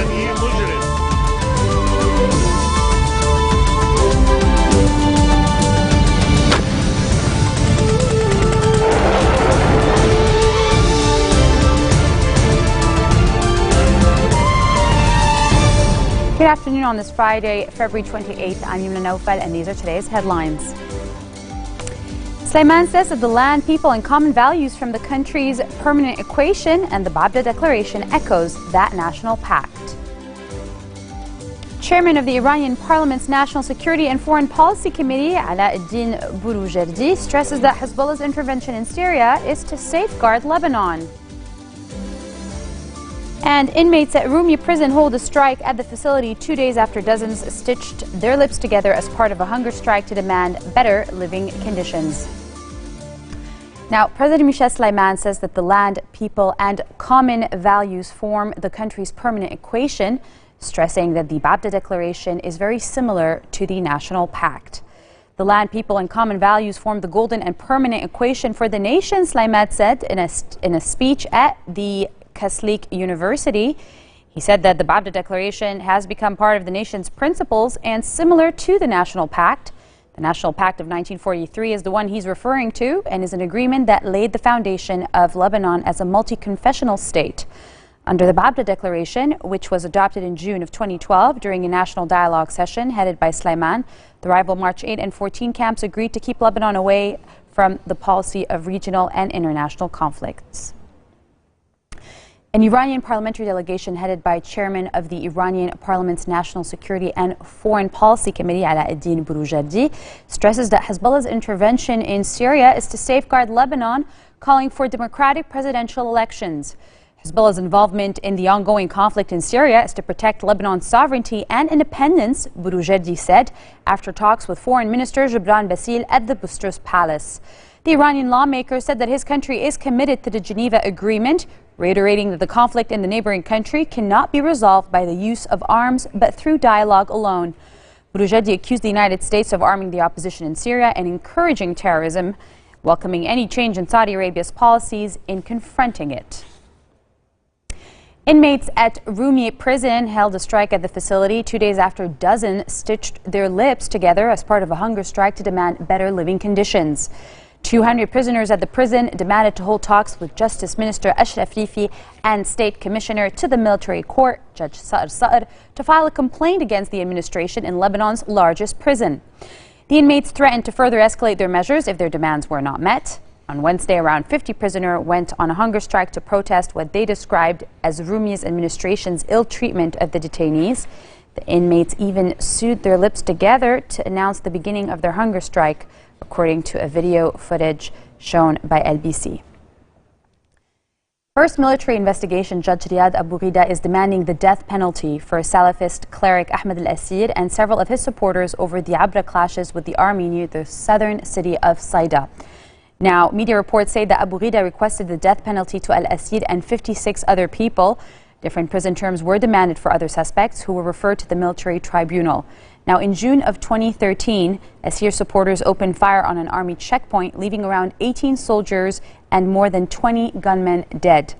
إرهابي مجرم. Good afternoon on this Friday, February 28th. I'm Yumna Naufal, and these are today's headlines. Sulaiman says that the land, people, and common values from the country's permanent equation and the Babda Declaration echoes that national pact. Chairman of the Iranian Parliament's National Security and Foreign Policy Committee, Alauddin Bouroujerdi, stresses that Hezbollah's intervention in Syria is to safeguard Lebanon. And inmates at Rumia prison hold a strike at the facility 2 days after dozens stitched their lips together as part of a hunger strike to demand better living conditions. Now, President Michel Sulaiman says that the land, people, and common values form the country's permanent equation, stressing that the Babda Declaration is very similar to the National Pact. The land, people, and common values form the golden and permanent equation for the nation, Sulaiman said in a speech at the Kaslik University. He said that the Babda Declaration has become part of the nation's principles and similar to the National Pact. The National Pact of 1943 is the one he's referring to and is an agreement that laid the foundation of Lebanon as a multi-confessional state. Under the Babda Declaration, which was adopted in June of 2012 during a national dialogue session headed by Sulaiman, the rival March 8 and 14 camps agreed to keep Lebanon away from the policy of regional and international conflicts. An Iranian parliamentary delegation headed by Chairman of the Iranian Parliament's National Security and Foreign Policy Committee, Alauddin Bouroujerdi, stresses that Hezbollah's intervention in Syria is to safeguard Lebanon, calling for democratic presidential elections. Hezbollah's involvement in the ongoing conflict in Syria is to protect Lebanon's sovereignty and independence, Bouroujerdi said, after talks with Foreign Minister Gibran Bassil at the Bustros Palace. The Iranian lawmaker said that his country is committed to the Geneva Agreement, reiterating that the conflict in the neighboring country cannot be resolved by the use of arms but through dialogue alone. Bouroujerdi accused the United States of arming the opposition in Syria and encouraging terrorism, welcoming any change in Saudi Arabia's policies in confronting it. Inmates at Rumia prison held a strike at the facility 2 days after dozens stitched their lips together as part of a hunger strike to demand better living conditions. 200 prisoners at the prison demanded to hold talks with Justice Minister Ashraf Rifi and State Commissioner to the Military Court, Judge Sa'ar, to file a complaint against the administration in Lebanon's largest prison. The inmates threatened to further escalate their measures if their demands were not met. On Wednesday, around 50 prisoners went on a hunger strike to protest what they described as Rumia's administration's ill treatment of the detainees. The inmates even sewed their lips together to announce the beginning of their hunger strike, according to a video footage shown by LBC. First military investigation judge Riyad Abu Ghida is demanding the death penalty for Salafist cleric Ahmed al-Asir and several of his supporters over the Abra clashes with the army near the southern city of Saida. Now, media reports say that Abu Ghida requested the death penalty to al-Asir and 56 other people. Different prison terms were demanded for other suspects who were referred to the military tribunal. Now, in June of 2013, Asir supporters opened fire on an army checkpoint, leaving around 18 soldiers and more than 20 gunmen dead.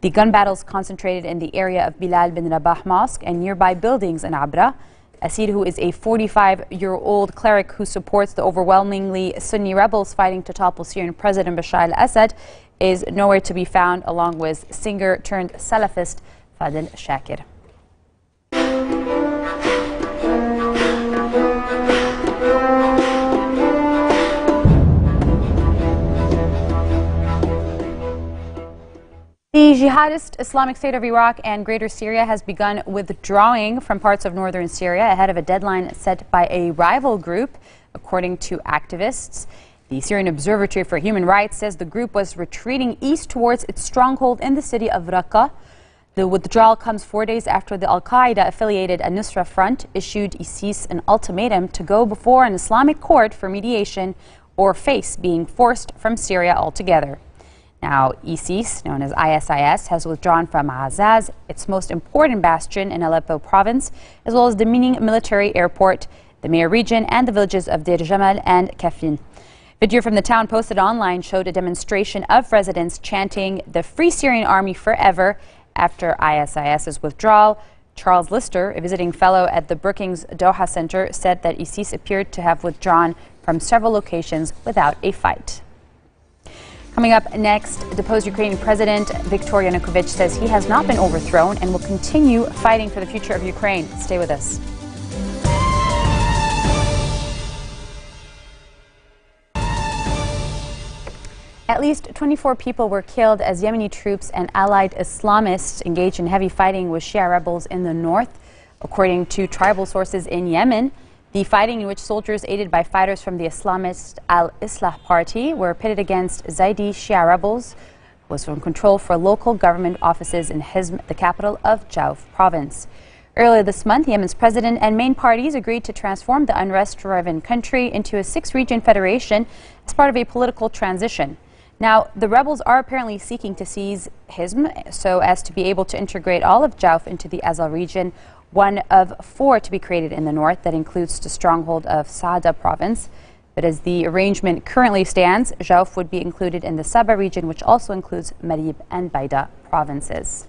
The gun battles concentrated in the area of Bilal bin Rabah Mosque and nearby buildings in Abra. Asir, who is a 45-year-old cleric who supports the overwhelmingly Sunni rebels fighting to topple Syrian President Bashar al-Assad, is nowhere to be found, along with singer-turned-Salafist Fadel Shakir. The jihadist Islamic State of Iraq and Greater Syria has begun withdrawing from parts of northern Syria ahead of a deadline set by a rival group, according to activists. The Syrian Observatory for Human Rights says the group was retreating east towards its stronghold in the city of Raqqa. The withdrawal comes 4 days after the al-Qaeda-affiliated Al-Nusra Front issued ISIS an ultimatum to go before an Islamic court for mediation or face being forced from Syria altogether. Now, ISIS, known as ISIS, has withdrawn from Azaz, its most important bastion in Aleppo province, as well as the Mining military airport, the Meir region, and the villages of Deir Jamal and Kafin. Video from the town posted online showed a demonstration of residents chanting "The Free Syrian Army Forever" after ISIS's withdrawal. Charles Lister, a visiting fellow at the Brookings Doha Center, said that ISIS appeared to have withdrawn from several locations without a fight. Coming up next, deposed Ukrainian President Viktor Yanukovych says he has not been overthrown and will continue fighting for the future of Ukraine. Stay with us. At least 24 people were killed as Yemeni troops and allied Islamists engaged in heavy fighting with Shia rebels in the north. According to tribal sources in Yemen, the fighting, in which soldiers aided by fighters from the Islamist al-Islah party were pitted against Zaidi Shia rebels, was from control for local government offices in Hizm, the capital of Jauf province. Earlier this month, Yemen's president and main parties agreed to transform the unrest-riven country into a 6-region federation as part of a political transition. Now, the rebels are apparently seeking to seize Hizm so as to be able to integrate all of Jauf into the Azal region, one of 4 to be created in the north that includes the stronghold of Saada province. But as the arrangement currently stands, Jauf would be included in the Saba region, which also includes Marib and Baida provinces.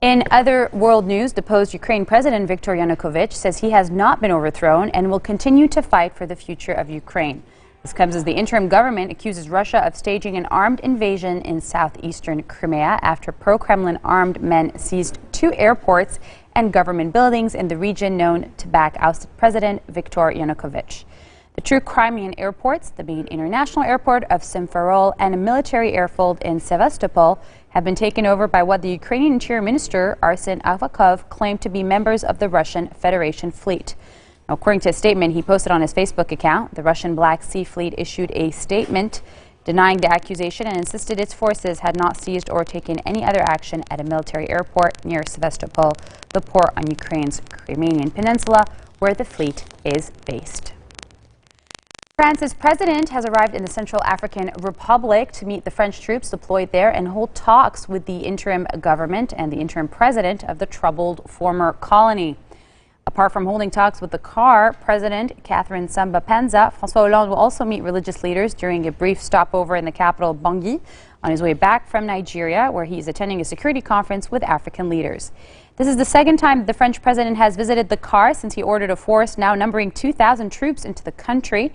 In other world news, deposed Ukraine President Viktor Yanukovych says he has not been overthrown and will continue to fight for the future of Ukraine. This comes as the interim government accuses Russia of staging an armed invasion in southeastern Crimea after pro-Kremlin armed men seized 2 airports and government buildings in the region known to back ousted President Viktor Yanukovych. The 2 Crimean airports, the main international airport of Simferopol and a military airfield in Sevastopol, have been taken over by what the Ukrainian Interior Minister Arsen Avakov claimed to be members of the Russian Federation fleet. Now, according to a statement he posted on his Facebook account, the Russian Black Sea Fleet issued a statement denying the accusation and insisted its forces had not seized or taken any other action at a military airport near Sevastopol, the port on Ukraine's Crimean Peninsula, where the fleet is based. France's president has arrived in the Central African Republic to meet the French troops deployed there and hold talks with the interim government and the interim president of the troubled former colony. Apart from holding talks with the CAR President Catherine Samba Panza, François Hollande will also meet religious leaders during a brief stopover in the capital Bangui on his way back from Nigeria, where he is attending a security conference with African leaders. This is the second time the French president has visited the CAR since he ordered a force now numbering 2,000 troops into the country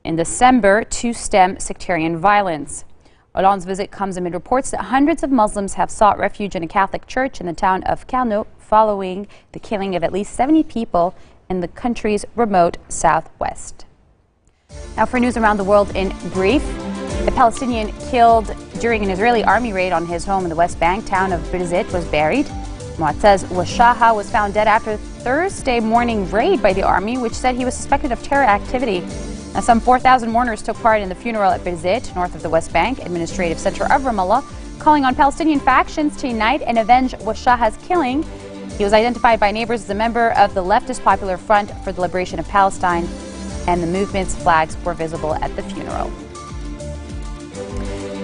in December to stem sectarian violence. Hollande's visit comes amid reports that hundreds of Muslims have sought refuge in a Catholic church in the town of Carnot following the killing of at least 70 people in the country's remote southwest. Now for news around the world in brief, a Palestinian killed during an Israeli army raid on his home in the West Bank town of Birzeit was buried. Mu'attaz Washaha was found dead after Thursday morning raid by the army, which said he was suspected of terror activity. Now, some 4,000 mourners took part in the funeral at Birzeit, north of the West Bank administrative center of Ramallah, calling on Palestinian factions to unite and avenge Washaha's killing. He was identified by neighbors as a member of the leftist Popular Front for the Liberation of Palestine, and the movement's flags were visible at the funeral.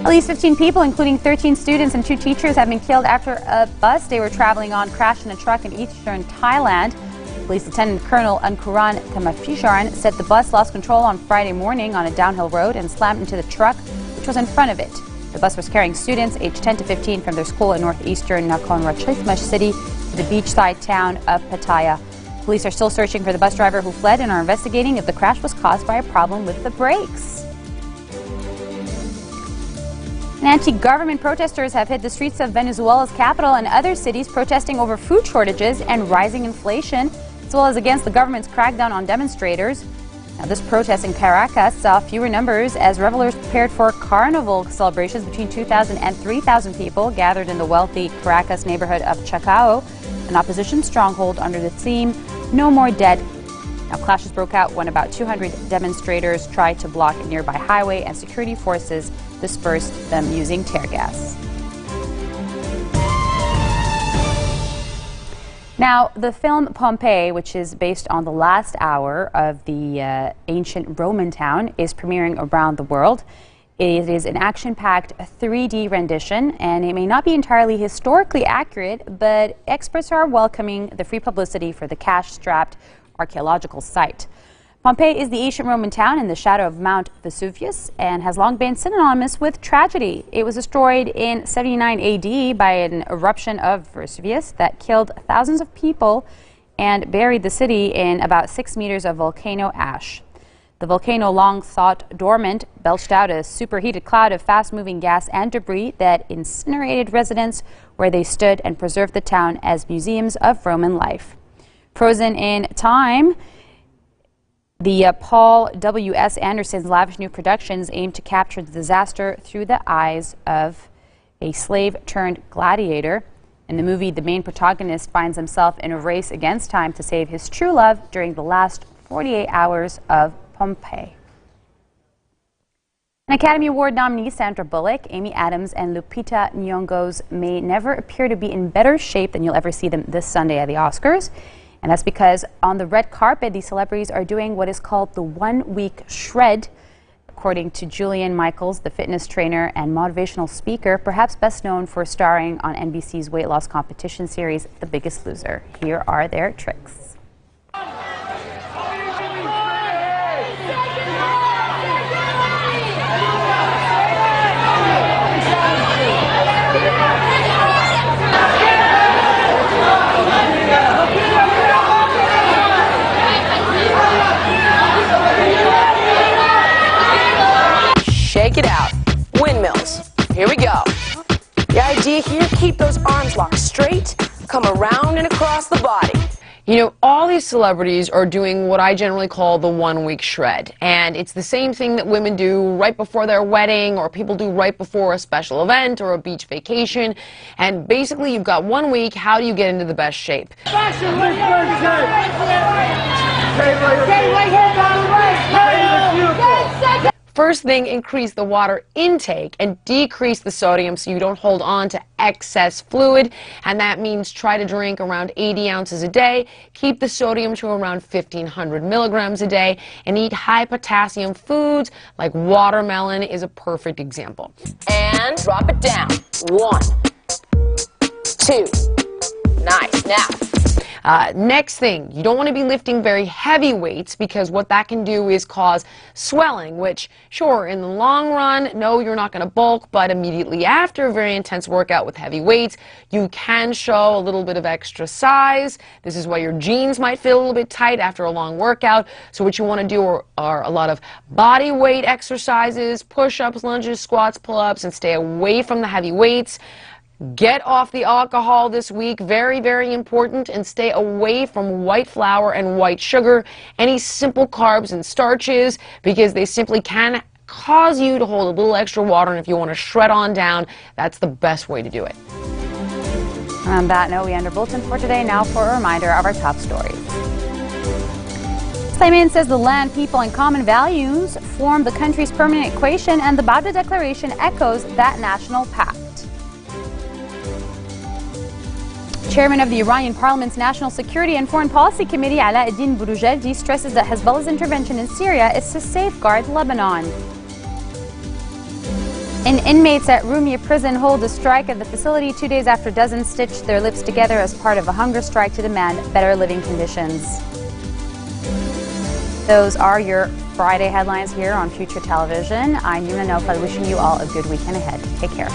At least 15 people, including 13 students and 2 teachers, have been killed after a bus they were traveling on crashed in a truck in eastern Thailand. Police Lieutenant Colonel Ankuran Kamafisaran said the bus lost control on Friday morning on a downhill road and slammed into the truck, which was in front of it. The bus was carrying students aged 10 to 15 from their school in northeastern Nakhon Ratchasima city to the beachside town of Pattaya. Police are still searching for the bus driver who fled and are investigating if the crash was caused by a problem with the brakes. Anti-government protesters have hit the streets of Venezuela's capital and other cities protesting over food shortages and rising inflation, as well as against the government's crackdown on demonstrators. Now, this protest in Caracas saw fewer numbers as revelers prepared for carnival celebrations. Between 2,000 and 3,000 people gathered in the wealthy Caracas neighborhood of Chacao, an opposition stronghold under the theme "No More Dead." Now, clashes broke out when about 200 demonstrators tried to block a nearby highway and security forces dispersed them using tear gas. Now, the film Pompeii, which is based on the last hour of the ancient Roman town, is premiering around the world. It is an action-packed 3D rendition, and it may not be entirely historically accurate, but experts are welcoming the free publicity for the cash-strapped archaeological site. Pompeii is the ancient Roman town in the shadow of Mount Vesuvius and has long been synonymous with tragedy. It was destroyed in 79 AD by an eruption of Vesuvius that killed thousands of people and buried the city in about 6 meters of volcano ash. The volcano, long thought dormant, belched out a superheated cloud of fast-moving gas and debris that incinerated residents where they stood and preserved the town as museums of Roman life. Frozen in time, the Paul W.S. Anderson's lavish new productions aim to capture the disaster through the eyes of a slave-turned-gladiator. In the movie, the main protagonist finds himself in a race against time to save his true love during the last 48 hours of Pompeii. An Academy Award nominee, Sandra Bullock, Amy Adams, and Lupita Nyong'o's may never appear to be in better shape than you'll ever see them this Sunday at the Oscars. And that's because on the red carpet, these celebrities are doing what is called the 1 week shred. According to Julian Michaels, the fitness trainer and motivational speaker, perhaps best known for starring on NBC's weight loss competition series, The Biggest Loser. Here are their tricks. Shake it out. Windmills. Here we go. The idea here, keep those arms locked straight, come around and across the body. You know, all these celebrities are doing what I generally call the 1 week shred. And it's the same thing that women do right before their wedding, or people do right before a special event or a beach vacation. And basically, you've got 1 week. How do you get into the best shape? First thing, increase the water intake and decrease the sodium so you don't hold on to excess fluid. And that means try to drink around 80 ounces a day, keep the sodium to around 1,500 milligrams a day, and eat high potassium foods like watermelon is a perfect example. And drop it down. 1, 2. Nice. Now. Next thing, you don't want to be lifting very heavy weights because what that can do is cause swelling, which, sure, in the long run, no, you're not going to bulk, but immediately after a very intense workout with heavy weights, you can show a little bit of extra size. This is why your jeans might feel a little bit tight after a long workout. So what you want to do are a lot of body weight exercises, push-ups, lunges, squats, pull-ups, and stay away from the heavy weights. Get off the alcohol this week, very, very important, and stay away from white flour and white sugar, any simple carbs and starches, because they simply can cause you to hold a little extra water, and if you want to shred on down, that's the best way to do it. On that note, we end our bulletin for today. Now for a reminder of our top stories. Yemen says the land, people, and common values form the country's permanent equation, and the Bada Declaration echoes that national pact. Chairman of the Iranian Parliament's National Security and Foreign Policy Committee, Alauddin Bouroujerdi, stresses that Hezbollah's intervention in Syria is to safeguard Lebanon. And inmates at Rumia prison hold a strike at the facility 2 days after dozens stitched their lips together as part of a hunger strike to demand better living conditions. Those are your Friday headlines here on Future Television. I'm Yuna Nofal, wishing you all a good weekend ahead. Take care.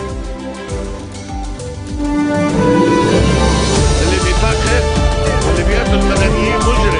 اللي بيفكر واللي بيقتل مدنيين مجرم.